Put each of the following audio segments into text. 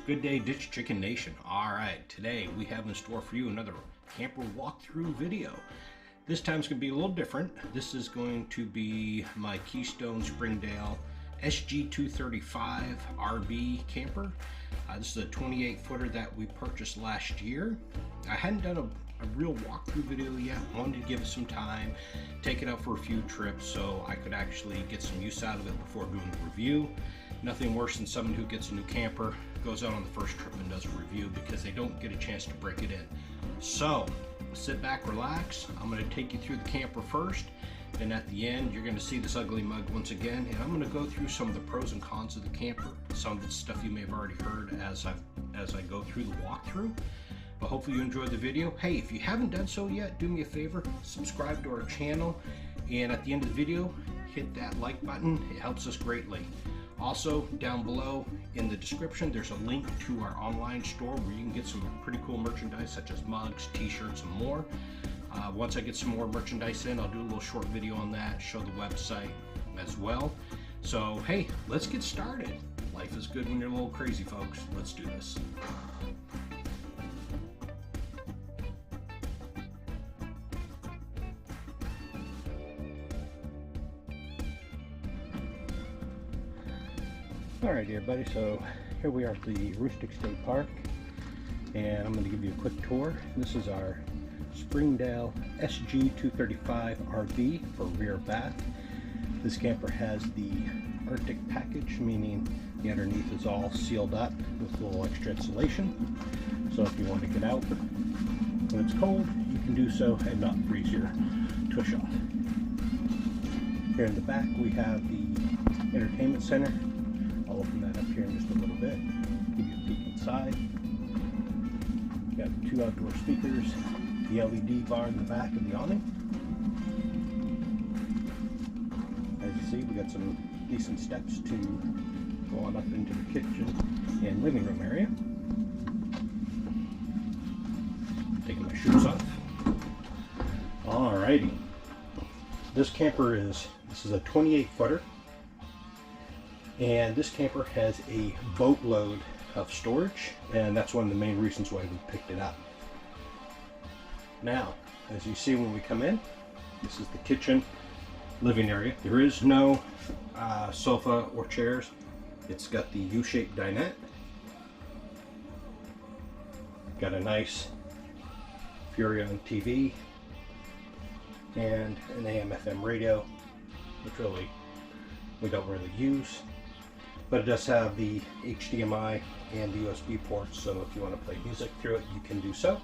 Good day, Ditch Chicken Nation. Alright, today we have in store for you another camper walkthrough video. This time it's going to be a little different. This is going to be my Keystone Springdale SG235RB Camper. This is a 28-footer that we purchased last year. I hadn't done a real walkthrough video yet. Wanted to give it some time, take it out for a few trips so I could actually get some use out of it before doing the review. Nothing worse than someone who gets a new camper, goes out on the first trip and does a review because they don't get a chance to break it in. So sit back, relax. I'm going to take you through the camper first, then at the end you're going to see this ugly mug once again, and I'm going to go through some of the pros and cons of the camper, some of the stuff you may have already heard as I go through the walkthrough. But hopefully you enjoyed the video. Hey, if you haven't done so yet, do me a favor, subscribe to our channel, and at the end of the video hit that like button. It helps us greatly. Also, down below in the description, there's a link to our online store where you can get some pretty cool merchandise such as mugs, t-shirts, and more. Once I get some more merchandise in, I'll do a little short video on that, show the website as well. So, hey, let's get started. Life is good when you're a little crazy, folks. Let's do this. Alright everybody, so here we are at the Rustic State Park, and I'm going to give you a quick tour. This is our Springdale SG235RB for rear bath. This camper has the Artic Package, meaning the underneath is all sealed up with a little extra insulation. So if you want to get out when it's cold, you can do so and not freeze your tush off. Here in the back we have the entertainment center. I'll open that up here in just a little bit, give you a peek inside. Got 2 outdoor speakers, the LED bar in the back of the awning. As you see, we got some decent steps to go on up into the kitchen and living room area. Taking my shoes off. Alrighty. This camper is a 28-footer. And this camper has a boatload of storage, and that's one of the main reasons why we picked it up. Now, as you see when we come in, this is the kitchen living area. There is no sofa or chairs. It's got the U-shaped dinette. Got a nice Furion TV and an AM/FM radio, which really we don't really use. But it does have the HDMI and the USB ports, so if you want to play music through it, you can do so.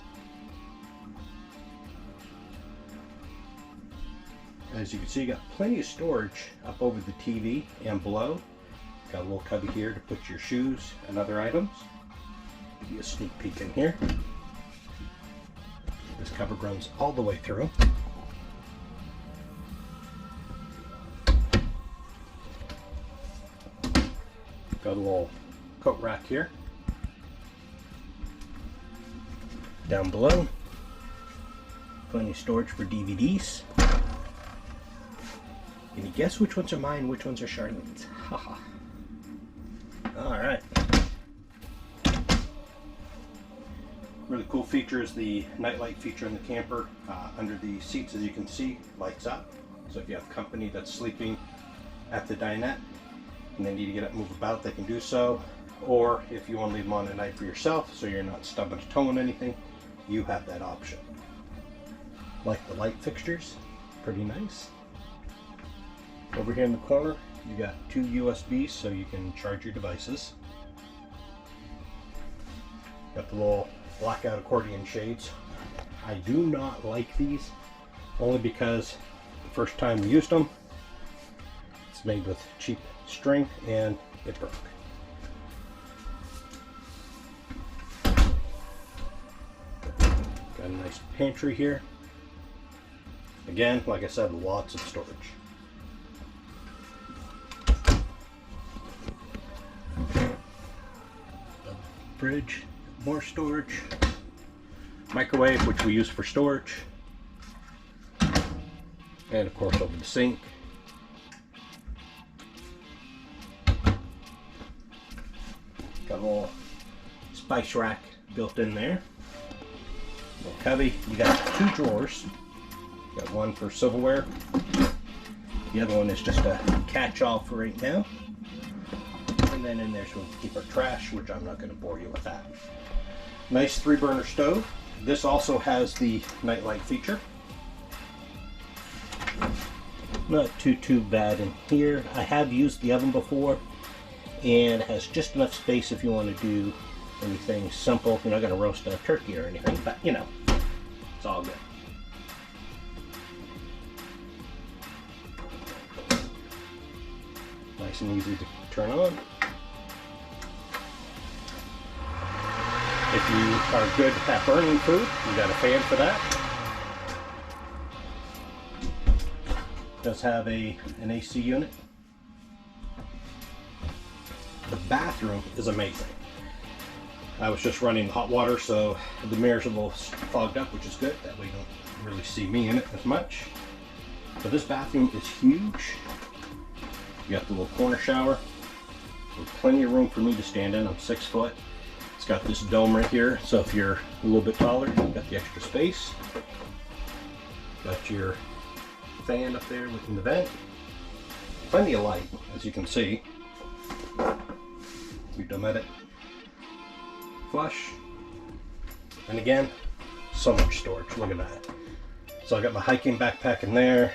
As you can see, you got plenty of storage up over the TV and below. Got a little cubby here to put your shoes and other items. Give you a sneak peek in here. This cupboard runs all the way through. Got a little coat rack here. Down below, plenty of storage for DVDs. Can you guess which ones are mine, which ones are Charlene's? Haha. Alright. Really cool feature is the nightlight feature in the camper. Under the seats, as you can see, lights up. So if you have company that's sleeping at the dinette and they need to get up and move about, they can do so. Or if you want to leave them on at night for yourself so you're not stubbing a toe on anything, you have that option. Like the light fixtures, pretty nice. Over here in the corner you got 2 USBs so you can charge your devices. Got the little blackout accordion shades. I do not like these, only because the first time we used them, it's made with cheap string and it broke. Got a nice pantry here. Again, like I said, lots of storage. The fridge, more storage. Microwave, which we use for storage. And of course over the sink. Got a little spice rack built in there. Little cubby. You got 2 drawers. You got one for silverware. The other one is just a catch-all for right now. And then in there so we can keep our trash, which I'm not going to bore you with that. Nice 3-burner stove. This also has the nightlight feature. Not too bad in here. I have used the oven before, and it has just enough space if you want to do anything simple. You're not going to roast a turkey or anything, but you know, it's all good. Nice and easy to turn on. If you are good at burning food, you got a fan for that. It does have an AC unit. The bathroom is amazing. I was just running hot water, so the mirror's a little fogged up, which is good. That way you don't really see me in it as much. But this bathroom is huge. You got the little corner shower. There's plenty of room for me to stand in. I'm 6 foot. It's got this dome right here, so if you're a little bit taller, you've got the extra space. Got your fan up there within the vent. Plenty of light, as you can see. Your Dinette flush. And again, so much storage. Look at that. So I got my hiking backpack in there.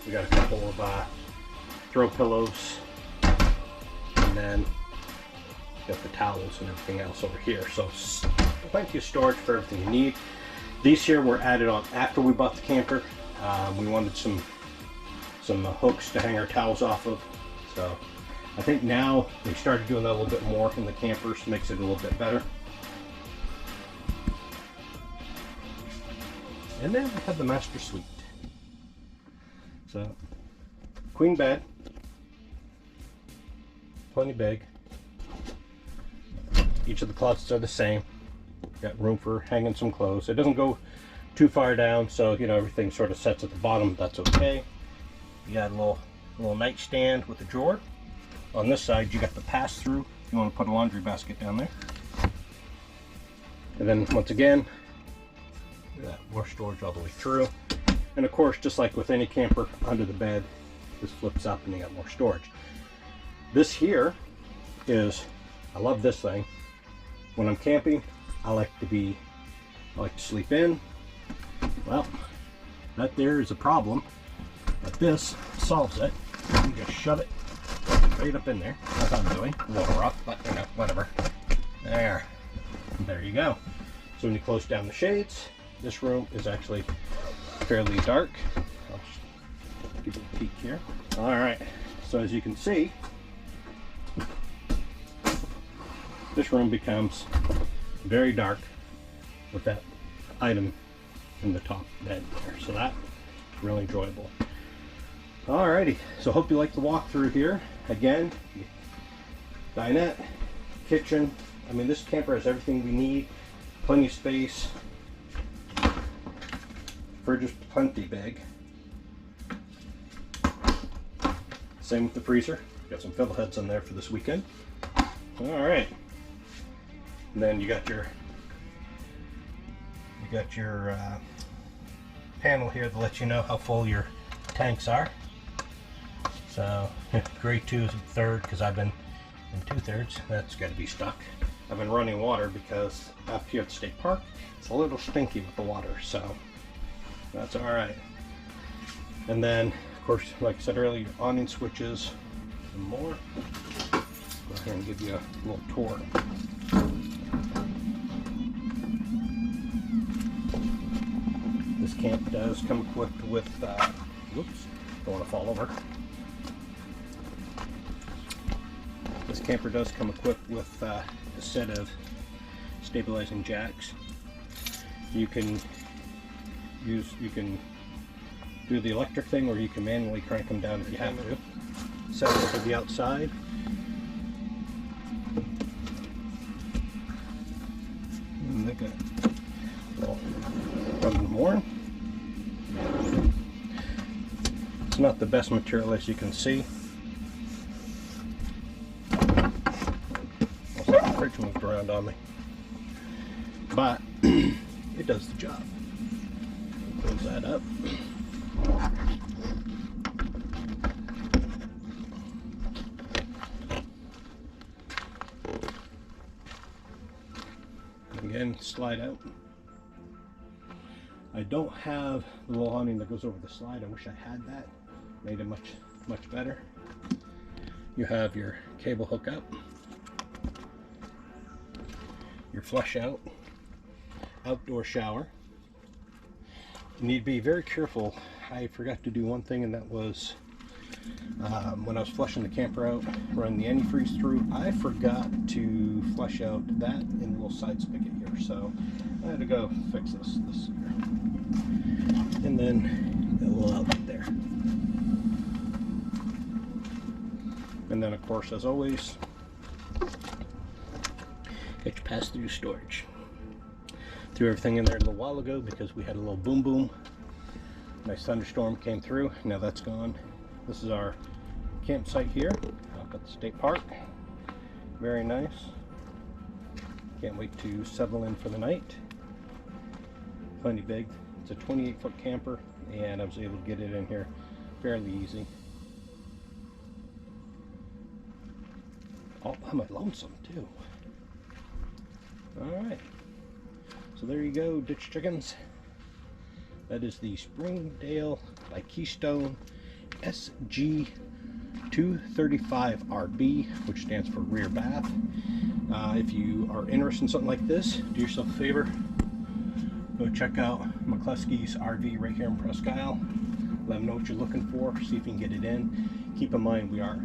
We got a couple of throw pillows, and then got the towels and everything else over here. So plenty of storage for everything you need. These here were added on after we bought the camper. We wanted some hooks to hang our towels off of. So I think now they started doing that a little bit more in the campers, makes it a little bit better. And then we have the master suite. So queen bed, plenty big. Each of the closets are the same. Got room for hanging some clothes. It doesn't go too far down, so you know everything sort of sets at the bottom. That's okay. You got a little nightstand with a drawer. On this side, you got the pass-through. If you want to put a laundry basket down there. And then once again, you got more storage all the way through. And of course, just like with any camper, under the bed, this flips up and you got more storage. This here is, I love this thing. When I'm camping, I like to sleep in. Well, that there is a problem, but this solves it. You just shove it right up in there. That's what I'm doing. A little rough, but you know, whatever. There you go. So when you close down the shades, this room is actually fairly dark. I'll just give you a peek here. All right, so as you can see, this room becomes very dark with that item in the top bed there. So that's really enjoyable. Alrighty, so hope you like the walkthrough here. Again, dinette, kitchen. I mean, this camper has everything we need. Plenty of space. Fridge is plenty big. Same with the freezer. Got some fiddle heads in there for this weekend. Alright. And then you got your panel here that lets you know how full your tanks are. So grade 2 is 1/3 because I've been in 2/3. That's got to be stuck. I've been running water because up here at the state park, it's a little stinky with the water, so that's all right. And then, of course, like I said earlier, awning switches and more. Go ahead and give you a little tour. This camp does come equipped with, whoops, don't want to fall over. This camper does come equipped with a set of stabilizing jacks. You can do the electric thing, or you can manually crank them down if you have to. Set them to the outside. And they got run more. It's not the best material, as you can see. Also, the fridge moved around on me. but it does the job. Close that up. Again, slide out. I don't have the little awning that goes over the slide. I wish I had that. Made it much better. You have your cable hook up, your flush out, outdoor shower. You need to be very careful. I forgot to do one thing, and that was when I was flushing the camper out, running the antifreeze through, I forgot to flush out that in the little side spigot here. So I had to go fix this here. And then a little outlet there. And then, of course, as always, get your pass-through storage. Threw everything in there a little while ago because we had a little boom. Nice thunderstorm came through. Now that's gone. This is our campsite here up at the state park. Very nice. Can't wait to settle in for the night. Plenty big. It's a 28-foot camper, and I was able to get it in here fairly easy. Oh, I'm lonesome too. Alright. So there you go, ditch chickens. That is the Springdale by Keystone SG235RB, which stands for rear bath. If you are interested in something like this, do yourself a favor. Go check out McCluskey's RV right here in Presque Isle. Let them know what you're looking for. See if you can get it in. Keep in mind we are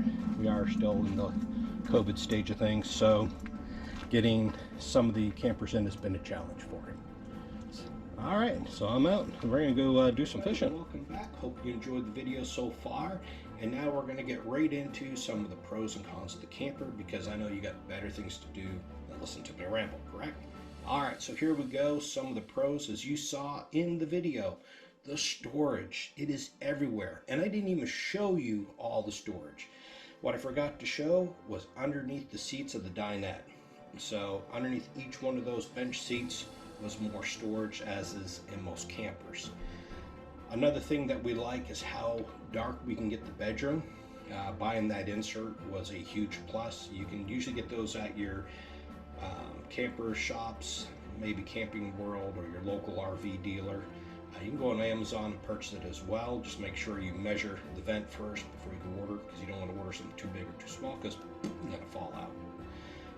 still in the COVID stage of things, so getting some of the campers in has been a challenge for him. Alright, so I'm out. We're going to go do some fishing. Welcome back. Hope you enjoyed the video so far. And now we're going to get right into some of the pros and cons of the camper, because I know you got better things to do than listen to me ramble, correct? Alright, so here we go. Some of the pros, as you saw in the video. The storage. It is everywhere. And I didn't even show you all the storage. What I forgot to show was underneath the seats of the dinette. So underneath each one of those bench seats was more storage, as is in most campers. Another thing that we like is how dark we can get the bedroom. Buying that insert was a huge plus. You can usually get those at your camper shops, maybe Camping World or your local RV dealer. You can go on Amazon and purchase it as well. Just make sure you measure the vent first before you can order, because you don't want to order something too big or too small, because you're going to fall out.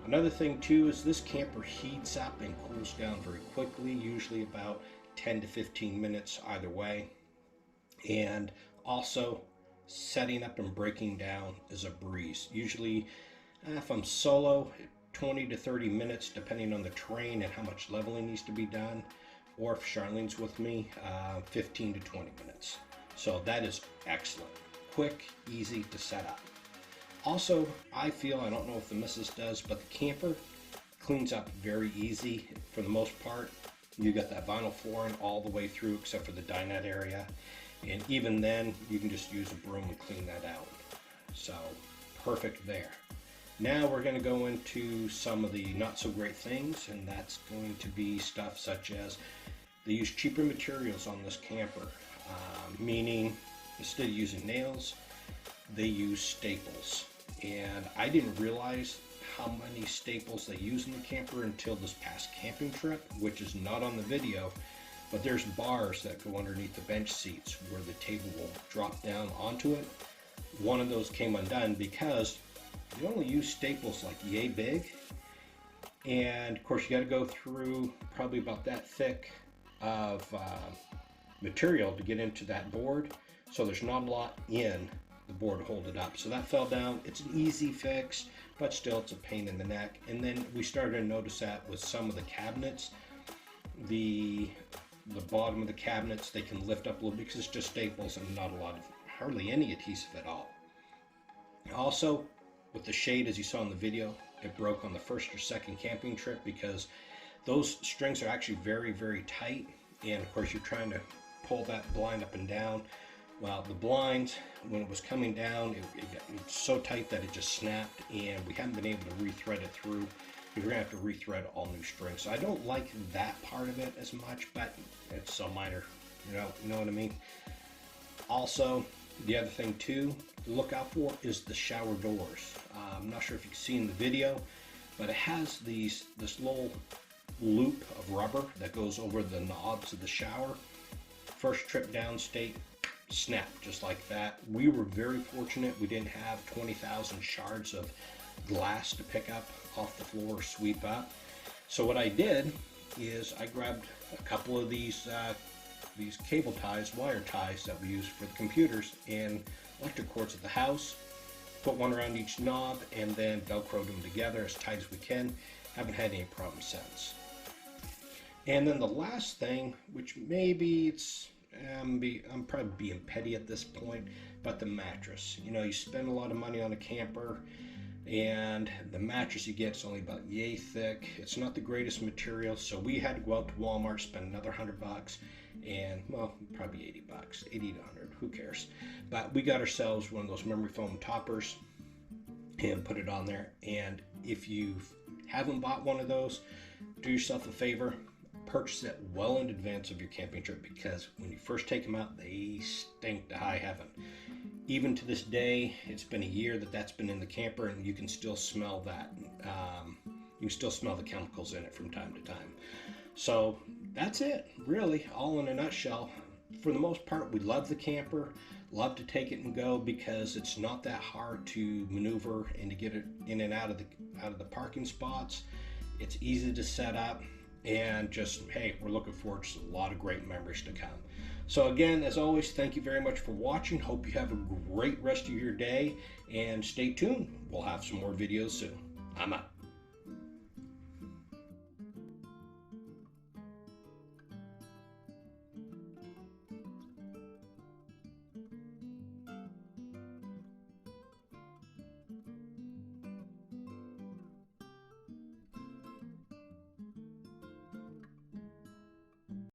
Another thing too is this camper heats up and cools down very quickly, usually about 10 to 15 minutes either way. And also, setting up and breaking down is a breeze. Usually, if I'm solo, 20 to 30 minutes depending on the terrain and how much leveling needs to be done. Or if Charlene's with me, 15 to 20 minutes. So that is excellent. Quick, easy to set up. Also, I feel, I don't know if the missus does, but the camper cleans up very easy for the most part. You got that vinyl flooring all the way through except for the dinette area. And even then, you can just use a broom and clean that out. So, perfect there. Now we're going to go into some of the not so great things, and that's going to be stuff such as they use cheaper materials on this camper, meaning instead of using nails, they use staples. And I didn't realize how many staples they use in the camper until this past camping trip, which is not on the video, but there's bars that go underneath the bench seats where the table will drop down onto it. One of those came undone because you only use staples like yay big, and of course you got to go through probably about that thick of material to get into that board, so there's not a lot in the board to hold it up. So that fell down. It's an easy fix, but still it's a pain in the neck. And then we started to notice that with some of the cabinets, the bottom of the cabinets, they can lift up a little bit because it's just staples and not a lot of, hardly any adhesive at all. Also, with the shade, as you saw in the video, it broke on the first or second camping trip because those strings are actually very, very tight. And of course, you're trying to pull that blind up and down. Well, the blinds, when it was coming down, it got so tight that it just snapped, and we haven't been able to rethread it through. you're gonna have to rethread all new strings. So I don't like that part of it as much, but it's so minor, you know what I mean? Also, the other thing too to look out for is the shower doors. I'm not sure if you can see in the video, but it has this little loop of rubber that goes over the knobs of the shower. First trip downstate, snap just like that. We were very fortunate we didn't have 20,000 shards of glass to pick up off the floor, sweep up. So what I did is I grabbed a couple of these cable ties, wire ties that we use for the computers and electric cords at the house, put one around each knob, and then velcroed them together as tight as we can. Haven't had any problems since. And then the last thing, which maybe it's I'm probably being petty at this point, but the mattress. You know, you spend a lot of money on a camper, and the mattress you get is only about yay thick. It's not the greatest material, so we had to go out to Walmart, spend another $100, and well, probably 80 bucks, 80 to 100, who cares? But we got ourselves one of those memory foam toppers and put it on there. And if you haven't bought one of those, do yourself a favor, purchase it well in advance of your camping trip, because when you first take them out, they stink to high heaven. Even to this day, it's been a year that's been in the camper, and you can still smell that. You can still smell the chemicals in it from time to time. So that's it, really, all in a nutshell. For the most part, we love the camper, love to take it and go, because it's not that hard to maneuver and to get it in and out of the parking spots. It's easy to set up, and just, hey, we're looking forward to a lot of great memories to come. So again, as always, thank you very much for watching. Hope you have a great rest of your day, and stay tuned. We'll have some more videos soon. I'm out.